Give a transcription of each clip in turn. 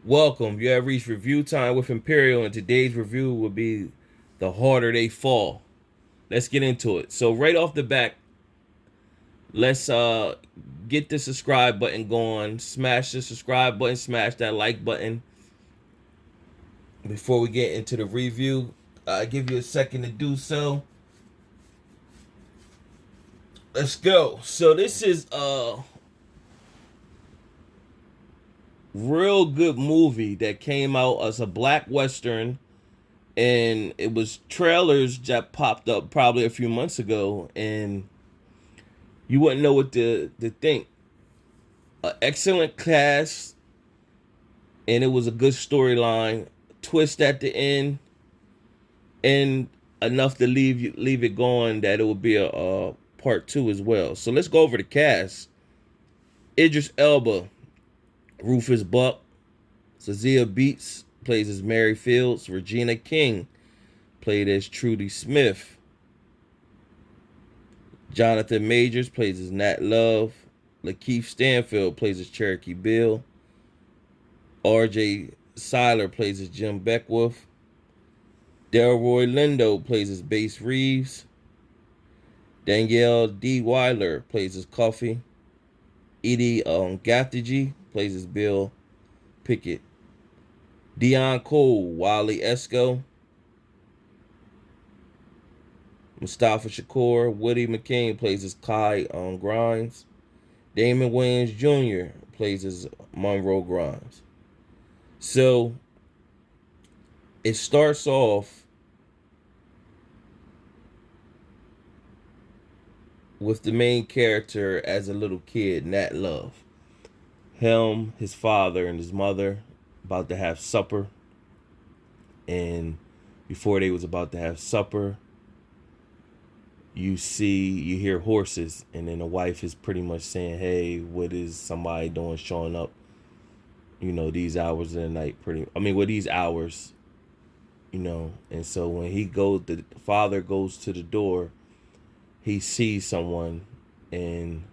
Welcome. You have reached review time with Imperial, and today's review will be The Harder They Fall. Let's get into it. So right off the back, let's get the subscribe button going. Smash the subscribe button, smash that like button. Before we get into the review, I give you a second to do so. Let's go. So this is a real good movie that came out as a black western, and it was trailers that popped up probably a few months ago, and you wouldn't know what to think. An excellent cast, and it was a good storyline. Twist at the end, and enough to leave it going that it will be a part two as well. So let's go over the cast. Idris Elba, Rufus Buck, Zazie Beetz plays as Mary Fields, Regina King played as Trudy Smith, Jonathan Majors plays as Nat Love, Lakeith Stanfield plays as Cherokee Bill, R.J. Seiler plays as Jim Beckwith, Delroy Lindo plays as Bass Reeves, Danielle D. Weiler plays as Coffee, Edie Gathegi plays as Bill Pickett, Dion Cole, Wally Esco, Mustafa Shakur, Woody McCain plays as Kai Grimes, Damon Wayans Jr. plays as Monroe Grimes. So it starts off with the main character as a little kid, Nat Love. Him, his father, and his mother about to have supper. And before they was about to have supper, you hear horses, and then the wife is pretty much saying, hey, what is somebody doing showing up, these hours of the night, with these hours, and so when the father goes to the door, he sees someone, and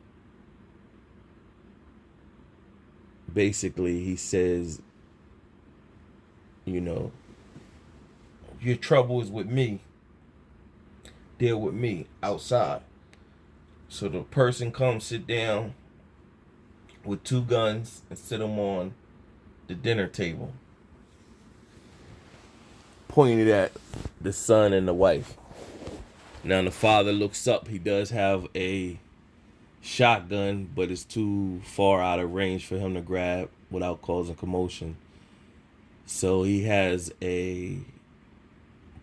basically he says, your trouble is with me, deal with me outside. So the person comes sit down with two guns and sit them on the dinner table, pointed at the son and the wife. Now the father looks up. He does have a shotgun, but it's too far out of range for him to grab without causing commotion. So he has a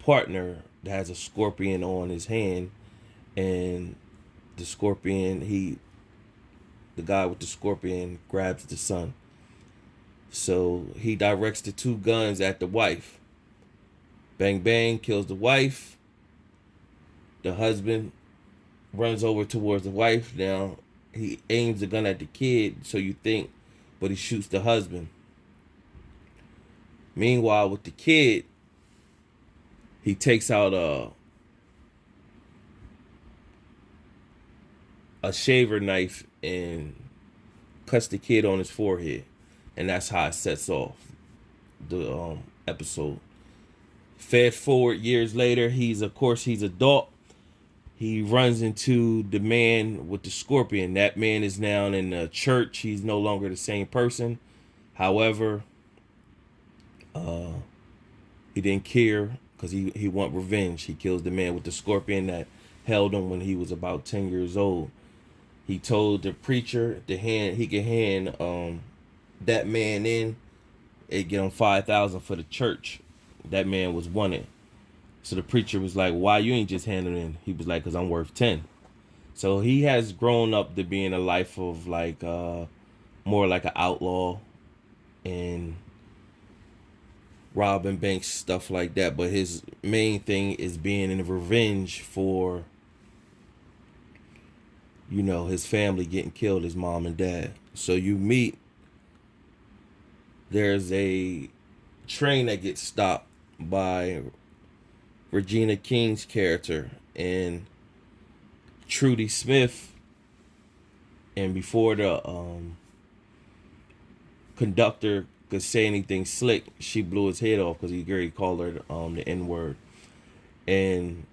partner that has a scorpion on his hand, and the scorpion, the guy with the scorpion grabs the son. So he directs the two guns at the wife. Bang bang, kills the wife. The husband runs over towards the wife. Now he aims the gun at the kid, so you think, but he shoots the husband. Meanwhile, with the kid, he takes out a shaver knife and cuts the kid on his forehead, and that's how it sets off the episode. Fast forward years later, he's adult. He runs into the man with the scorpion. That man is now in the church. He's no longer the same person. However, he didn't care because he want revenge. He kills the man with the scorpion that held him when he was about 10 years old. He told the preacher he could hand that man in and get him 5,000 for the church. That man was wanted. So the preacher was like, why you ain't just handing in? He was like, because I'm worth 10. So he has grown up to being a life of more like an outlaw and robbing banks, stuff like that. But his main thing is being in revenge for, his family getting killed, his mom and dad. So there's a train that gets stopped by Regina King's character and Trudy Smith, and before the conductor could say anything slick, she blew his head off because he already called her the N word. And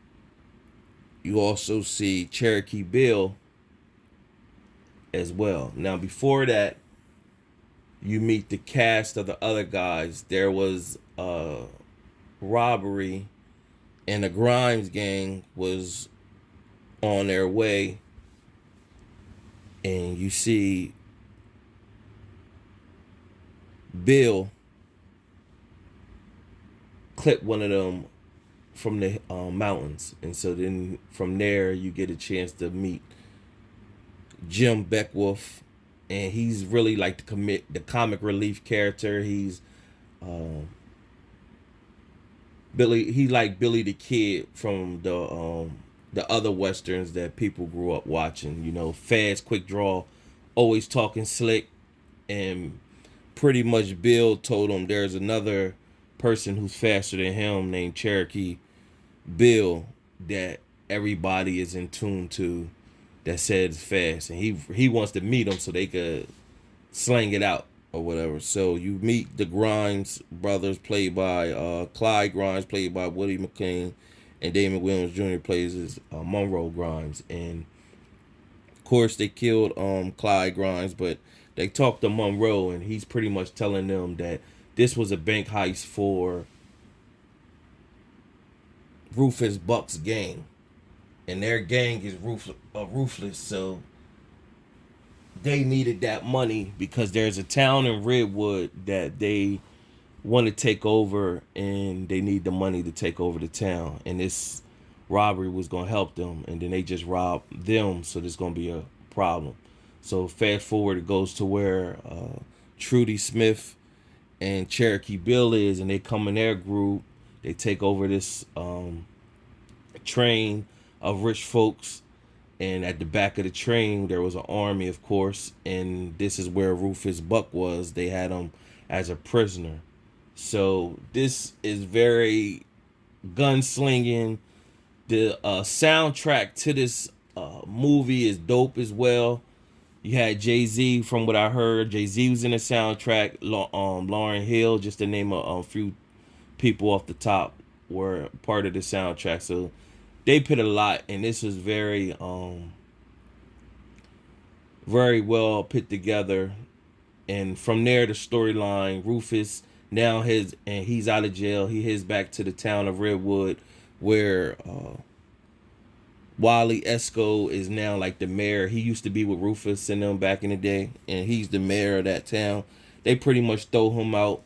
you also see Cherokee Bill as well. Now, before that, you meet the cast of the other guys. There was a robbery, and the Grimes gang was on their way. And you see Bill clip one of them from the mountains. And so then from there, you get a chance to meet Jim Beckwolf, and he's really like the comic relief character. He's Billy. He like Billy the Kid from the other westerns that people grew up watching. You know, fast, quick draw, always talking slick, and pretty much Bill told him there's another person who's faster than him named Cherokee Bill that everybody is in tune to, that says fast, and he wants to meet him so they could slang it out or whatever. So you meet the Grimes brothers, played by Clyde Grimes, played by Woody McLean, and Damon Williams Jr. plays as Monroe Grimes. And of course they killed Clyde Grimes, but they talked to Monroe, and he's pretty much telling them that this was a bank heist for Rufus Buck's gang, and their gang is ruthless. So they needed that money because there's a town in Redwood that they want to take over, and they need the money to take over the town. And this robbery was going to help them, and then they just robbed them, so there's going to be a problem. So fast forward, it goes to where Trudy Smith and Cherokee Bill is, and they come in their group. They take over this train of rich folks, and at the back of the train there was an army, of course, and this is where Rufus Buck was. They had him as a prisoner. So this is very gunslinging. The soundtrack to this movie is dope as well. You had Jay-Z, from what I heard. Jay-Z was in the soundtrack. Lauryn Hill, just to name a few people off the top, were part of the soundtrack. So they put a lot, and this was very very well put together. And from there, the storyline, Rufus, now he's out of jail. He heads back to the town of Redwood, where Wally Esco is now like the mayor. He used to be with Rufus and them back in the day, and he's the mayor of that town. They pretty much throw him out,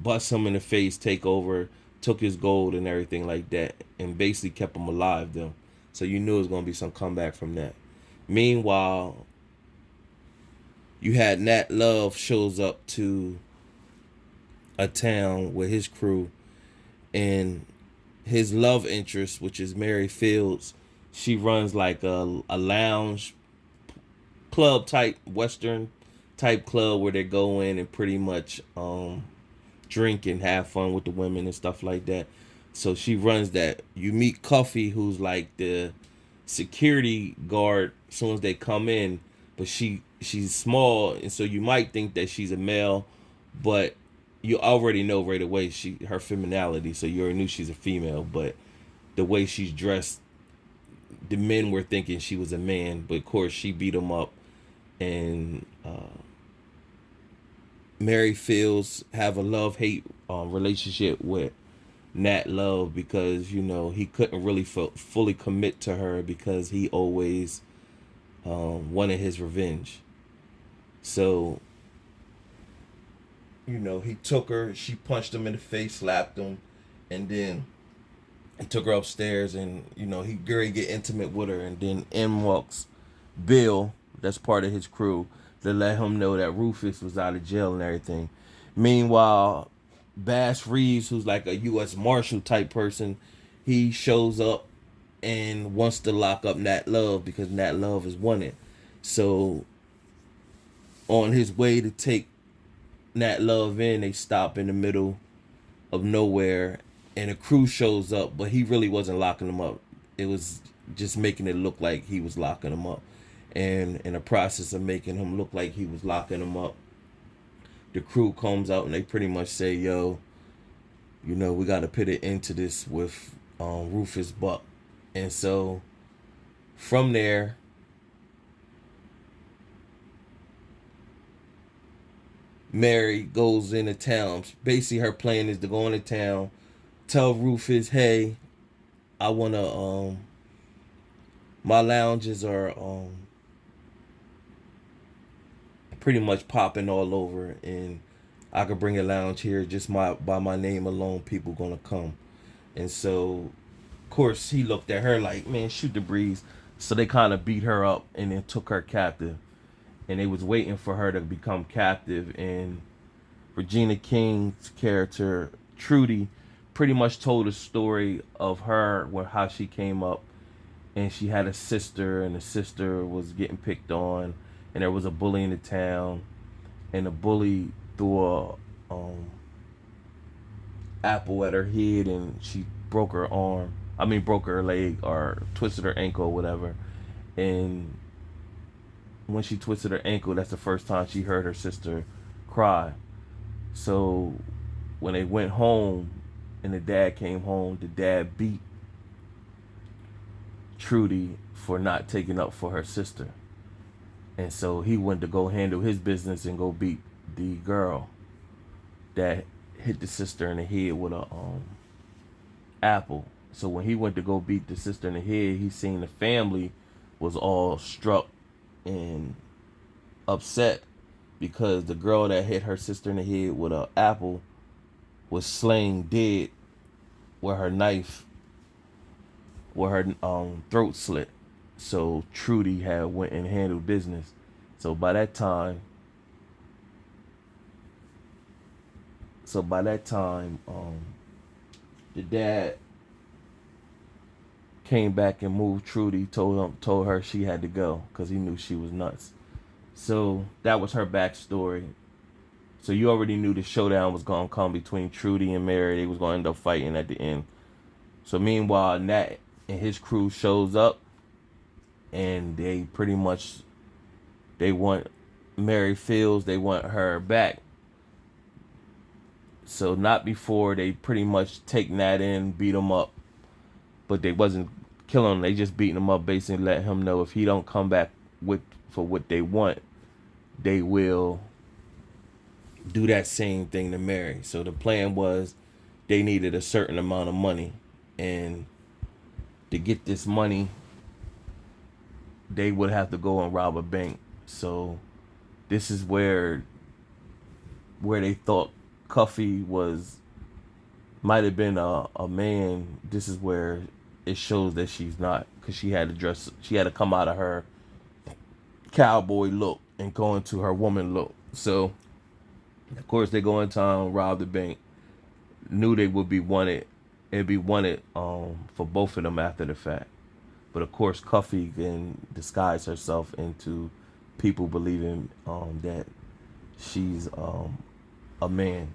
bust him in the face, take over, took his gold and everything like that, and basically kept him alive though. So you knew it was going to be some comeback from that. Meanwhile, you had Nat Love shows up to a town with his crew, and his love interest, which is Mary Fields, she runs like a lounge club type, Western type club, where they go in and pretty much drink and have fun with the women and stuff like that. So she runs that. You meet Cuffy, who's like the security guard as soon as they come in, but she's small, and so you might think that she's a male, but you already know right away her femininity, so you already knew she's a female. But the way she's dressed, the men were thinking she was a man, but of course she beat him up. And Mary Fields have a love-hate relationship with Nat Love, because he couldn't really fully commit to her because he always wanted his revenge. So he took her, she punched him in the face, slapped him, and then he took her upstairs, and he very get intimate with her. And then in walks Bill, that's part of his crew, to let him know that Rufus was out of jail and everything. Meanwhile, Bass Reeves, who's like a U.S. Marshal type person, he shows up and wants to lock up Nat Love because Nat Love is wanted. So on his way to take Nat Love in, they stop in the middle of nowhere, and a crew shows up, but he really wasn't locking them up. It was just making it look like he was locking them up. And in the process of making him look like he was locking them up, the crew comes out and they pretty much say, yo, we got to put it into this with Rufus Buck. And so from there, Mary goes into town. Basically, her plan is to go into town, tell Rufus, hey, I want to, my lounges are pretty much popping all over, and I could bring a lounge here just by my name alone. People gonna come, and so of course he looked at her like, man, shoot the breeze. So they kind of beat her up and then took her captive, and they was waiting for her to become captive. And Regina King's character Trudy pretty much told a story of her, where how she came up, and she had a sister, and the sister was getting picked on, and there was a bully in the town, and the bully threw a apple at her head, and she broke her arm. I mean, broke her leg or twisted her ankle or whatever. And when she twisted her ankle, that's the first time she heard her sister cry. So when they went home and the dad came home, the dad beat Trudy for not taking up for her sister. And so he went to go handle his business and go beat the girl that hit the sister in the head with a apple. So when he went to go beat the sister in the head, he seen the family was all struck and upset because the girl that hit her sister in the head with an apple was slain dead with her knife, where her throat slit. So Trudy had went and handled business. So by that time, the dad came back and moved Trudy, told her she had to go because he knew she was nuts. So that was her backstory. So you already knew the showdown was gonna come between Trudy and Mary. They was gonna end up fighting at the end. So meanwhile, Nat and his crew shows up, and they pretty much they want Mary feels they want her back. So not before they pretty much take Nat in, beat him up, but they wasn't killing him. They just beating him up, basically letting him know if he don't come back for what they want, they will do that same thing to Mary. So the plan was they needed a certain amount of money, and to get this money, they would have to go and rob a bank. So this is where they thought Cuffy might have been a man. This is where it shows that she's not, because she had to come out of her cowboy look and go into her woman look. So of course they go in town, rob the bank, knew they would be wanted. It'd be wanted for both of them after the fact. But of course Cuffy can disguise herself into people believing that she's a man.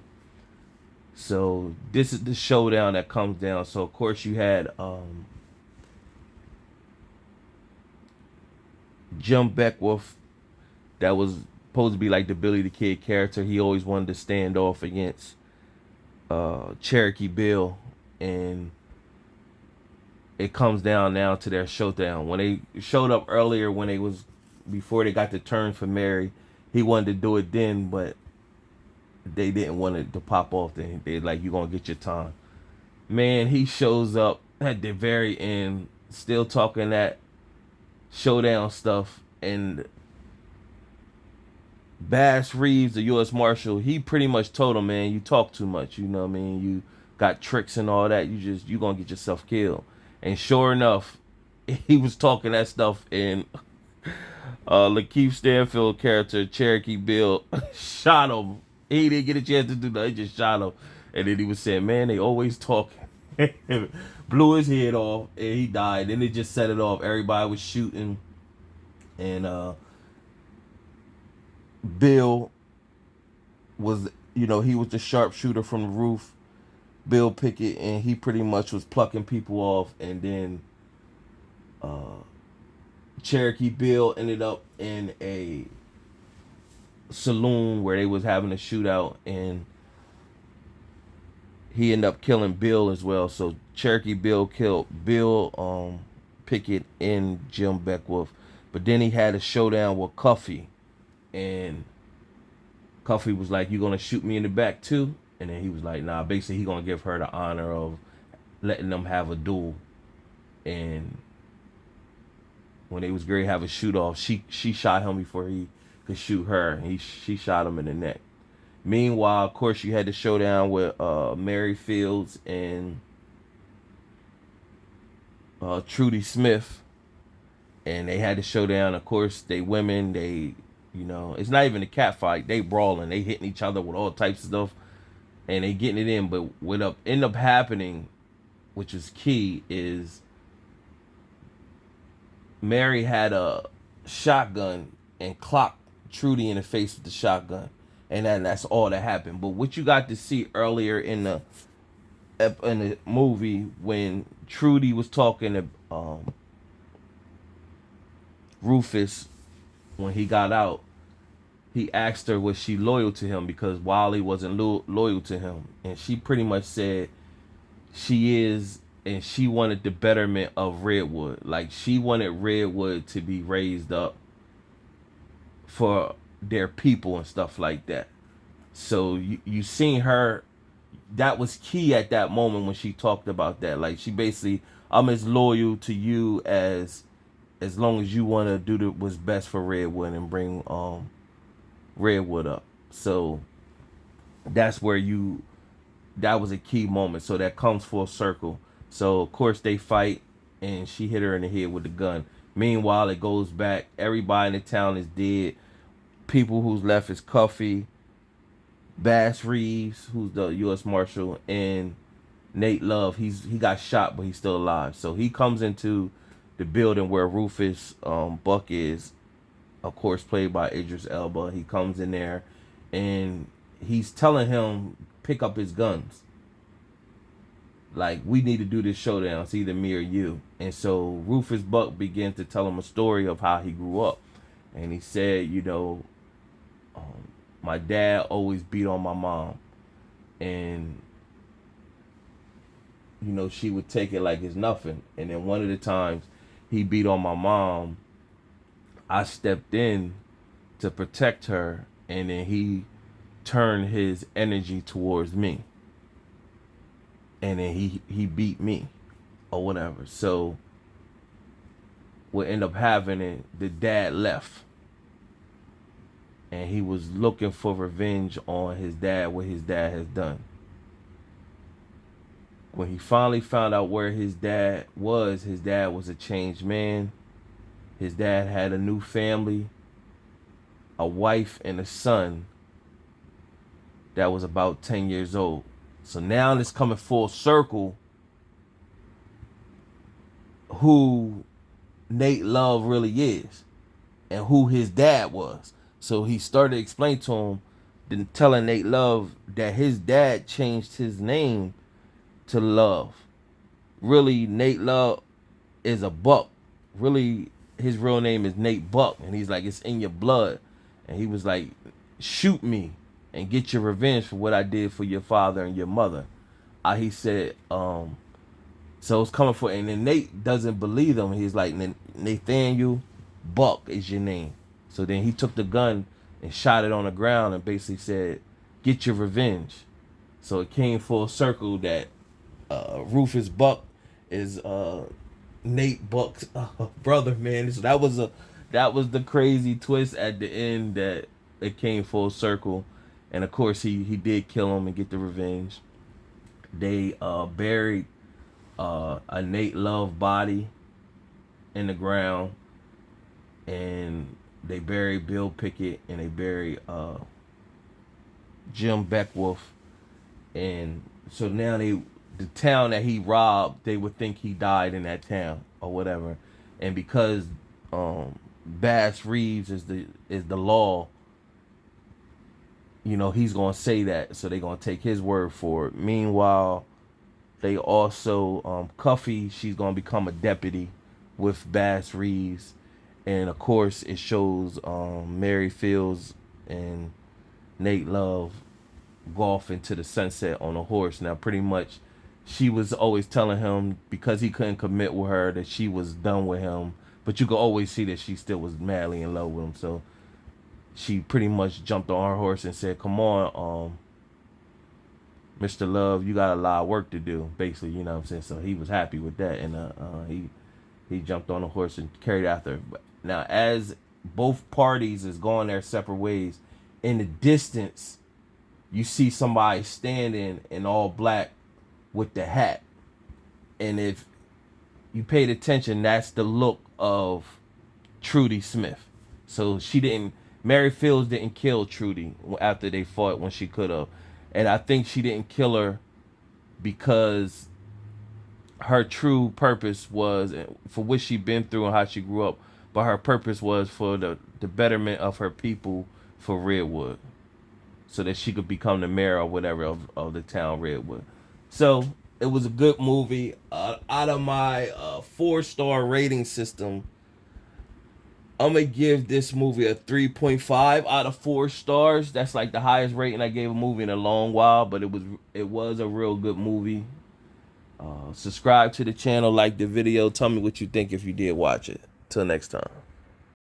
So this is the showdown that comes down. So of course you had Jim Beckwith, that was supposed to be like the Billy the Kid character. He always wanted to stand off against Cherokee Bill, and it comes down now to their showdown. When they showed up earlier, before they got the turn for Mary, he wanted to do it then, but they didn't want it to pop off. They like, you gonna get your time. Man, he shows up at the very end, still talking that showdown stuff, and Bass Reeves, the U.S. Marshal, he pretty much told him, man, you talk too much. You know what I mean? You got tricks and all that. You gonna get yourself killed. And sure enough, he was talking that stuff, and Lakeith Stanfield character Cherokee Bill shot him. He didn't get a chance to do that. He just shot him. And then he was saying, man, they always talking. Blew his head off, and he died. Then they just set it off. Everybody was shooting, and Bill was, he was the sharpshooter from the roof, Bill Pickett, and he pretty much was plucking people off. And then Cherokee Bill ended up in a saloon where they was having a shootout, and he ended up killing Bill as well. So Cherokee Bill killed Bill Pickett and Jim Beckwolf. But then he had a showdown with Cuffy, and Cuffy was like, "You gonna shoot me in the back too?" And then he was like, "Nah." Basically, he gonna give her the honor of letting them have a duel. And when they was going to have a shoot off, she shot him before he could shoot her. And she shot him in the neck. Meanwhile, of course, you had the showdown with Mary Fields and Trudy Smith, and they had the showdown. Of course, they women, it's not even a cat fight. They brawling, they hitting each other with all types of stuff, and they getting it in. But what end up happening, which is key, is Mary had a shotgun and clocked Trudy in the face with the shotgun, and that's all that happened. But what you got to see earlier in the movie, when Trudy was talking to Rufus when he got out, he asked her was she loyal to him, because Wally wasn't loyal to him, and she pretty much said she is, and she wanted the betterment of Redwood. Like, she wanted Redwood to be raised up for their people and stuff like that. So you seen her, that was key at that moment when she talked about that. Like, she basically, I'm as loyal to you as long as you want to do what's best for Redwood and bring Redwood up. So that's where that was a key moment. So that comes full circle. So of course they fight, and she hit her in the head with the gun. Meanwhile, it goes back. Everybody in the town is dead. People who's left is Cuffy, Bass Reeves, who's the U.S. Marshal, and Nat Love. He got shot, but he's still alive. So he comes into the building where Rufus Buck is, of course, played by Idris Elba. He comes in there, and he's telling him pick up his guns. Like, we need to do this showdown. It's either me or you. And so Rufus Buck begins to tell him a story of how he grew up. And he said, my dad always beat on my mom. And, she would take it like it's nothing. And then one of the times he beat on my mom, I stepped in to protect her. And then he turned his energy towards me. And then he beat me or whatever. So what ended up happening, the dad left. And he was looking for revenge on his dad, what his dad has done. When he finally found out where his dad was a changed man. His dad had a new family, a wife and a son that was about 10 years old. So now it's coming full circle who Nat Love really is and who his dad was. So he started explaining to him, then telling Nat Love that his dad changed his name to Love. Really, Nat Love is a Buck. Really, his real name is Nate Buck. And he's like, it's in your blood. And he was like, shoot me and get your revenge for what I did for your father and your mother. He said, so it's coming for, and then Nate doesn't believe him. He's like, Nathaniel Buck is your name. So then he took the gun and shot it on the ground and basically said, get your revenge. So it came full circle that Rufus Buck is Nate Buck's brother, man. So that was the crazy twist at the end, that it came full circle. And of course he did kill him and get the revenge. They buried a Nat Love body in the ground, and they buried Bill Pickett, and they buried Jim Beckwolf. And so now the town that he robbed, they would think he died in that town or whatever. And because Bass Reeves is the law, he's gonna say that, so they're gonna take his word for it. Meanwhile, they also Cuffy, she's gonna become a deputy with Bass Reeves. And of course it shows Mary Fields and Nate Love go off into the sunset on a horse. Now, pretty much, she was always telling him because he couldn't commit with her that she was done with him. But you could always see that she still was madly in love with him. So she pretty much jumped on her horse and said, "Come on, Mr. Love, you got a lot of work to do." Basically, you know what I'm saying. So he was happy with that, and he jumped on the horse and carried after her. Now, as both parties is going their separate ways, in the distance, you see somebody standing in all black with the hat, and if you paid attention, that's the look of Trudy Smith. So she didn't. Mary Fields didn't kill Trudy after they fought when she could have, and I think she didn't kill her because her true purpose was for what she'd been through and how she grew up, but her purpose was for the betterment of her people for Redwood, so that she could become the mayor or whatever of the town Redwood. So it was a good movie. Out of my 4-star rating system, I'm gonna give this movie a 3.5 out of 4 stars. That's like the highest rating I gave a movie in a long while, but it was a real good movie. Subscribe to the channel, like the video, tell me what you think if you did watch it. Till next time.